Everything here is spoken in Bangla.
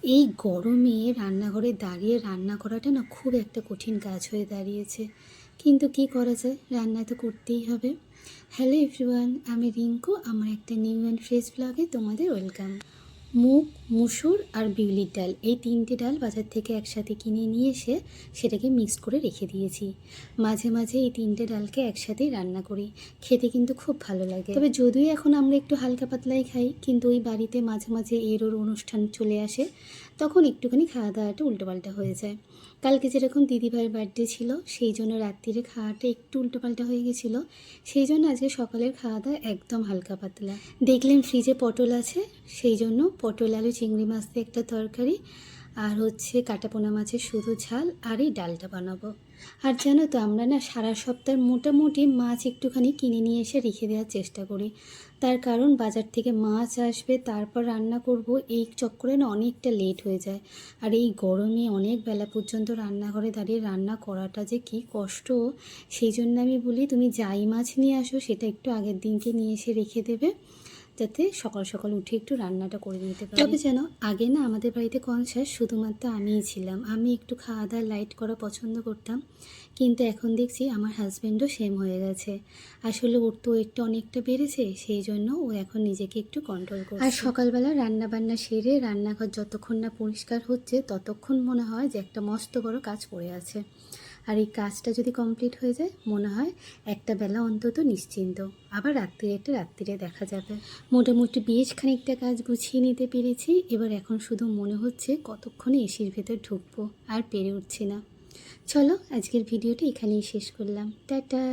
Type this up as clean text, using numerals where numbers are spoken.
এই গরমে রান্নাঘরে দাঁড়িয়ে রান্না করাটা না খুব একটা কঠিন কাজ হয়ে দাঁড়িয়েছে, কিন্তু কি করা যায়, রান্না তো করতেই হবে। হ্যালো এভরিওয়ান, আমি রিঙ্কু। আমার একটা নিউ অ্যান্ড ফ্রেশ ব্লগে তোমাদের ওয়েলকাম। মুগ, মুসুর আর বিউলির ডাল, এই তিনটে ডাল বাজার থেকে একসাথে কিনে নিয়ে এসে সেটাকে মিক্স করে রেখে দিয়েছি। মাঝে মাঝে এই তিনটে ডালকে একসাথেই রান্না করি, খেতে কিন্তু খুব ভালো লাগে। তবে যদিও এখন আমরা একটু হালকা পাতলাই খাই, কিন্তু ওই বাড়িতে মাঝে মাঝে এর ওর অনুষ্ঠান চলে আসে, তখন একটুখানি খাওয়া দাওয়াটা উল্টোপাল্টা হয়ে যায়। কালকে যেরকম দিদিভাইয়ের বার্থডে ছিল, সেই জন্য রাত্রিরে খাওয়াটা একটু উল্টোপাল্টা হয়ে গেছিলো। সেই জন্য আজকে সকালের খাওয়া দাওয়া একদম হালকা পাতলা। দেখলেন ফ্রিজে পটল আছে, সেই জন্য পটল আলু চিংড়ি মাছ দিয়ে একটা তরকারি, আর হচ্ছে কাটাপোনা মাছের শুধু ঝাল, আর এই ডালটা বানাবো। আর জানো তো, আমরা না সারা সপ্তাহ মোটামুটি মাছ একটুখানি কিনে নিয়ে এসে রেখে দেওয়ার চেষ্টা করি। তার কারণ বাজার থেকে মাছ আসবে, তারপর রান্না করব, এই চক্করে না অনেকটা লেট হয়ে যায়। আর এই গরমে অনেক বেলা পর্যন্ত রান্নাঘরে দাঁড়িয়ে রান্না করাটা যে কী কষ্ট, সেই জন্য আমি বলি তুমি যাই মাছ নিয়ে আসো সেটা একটু আগের দিনকে নিয়ে এসে রেখে দেবে, যাতে সকাল সকাল উঠে একটু রান্নাটা করে নিতে পারি। তবে যেন আগে না আমাদের বাড়িতে কনসাস শুধুমাত্র আমিই ছিলাম, আমি একটু খাওয়া দাওয়া লাইট করা পছন্দ করতাম, কিন্তু এখন দেখছি আমার হাজব্যান্ডও সেম হয়ে গেছে। আসলে ওর তো ওয়েটটা অনেকটা বেড়েছে, সেই জন্য ও এখন নিজেকে একটু কন্ট্রোল করছে। আর সকালবেলা রান্না বান্না সেরে রান্নাঘর যতক্ষণ না পরিষ্কার হচ্ছে ততক্ষণ মনে হয় যে একটা মস্ত বড় কাজ পড়ে আছে। আর এই কাজটা যদি কমপ্লিট হয়ে যায় মনে হয় একটা বেলা অন্তত নিশ্চিন্ত, আবার রাত্রিরে দেখা যাবে। মোটামুটি বেশ খানিকটা কাজ গুছিয়ে নিতে পেরেছি। এবার এখন শুধু মনে হচ্ছে কতক্ষণে এসির ভেতর ঢুকবো, আর পেরে উঠছি না। চলো আজকের ভিডিওটা এখানেই শেষ করলাম, টাটা।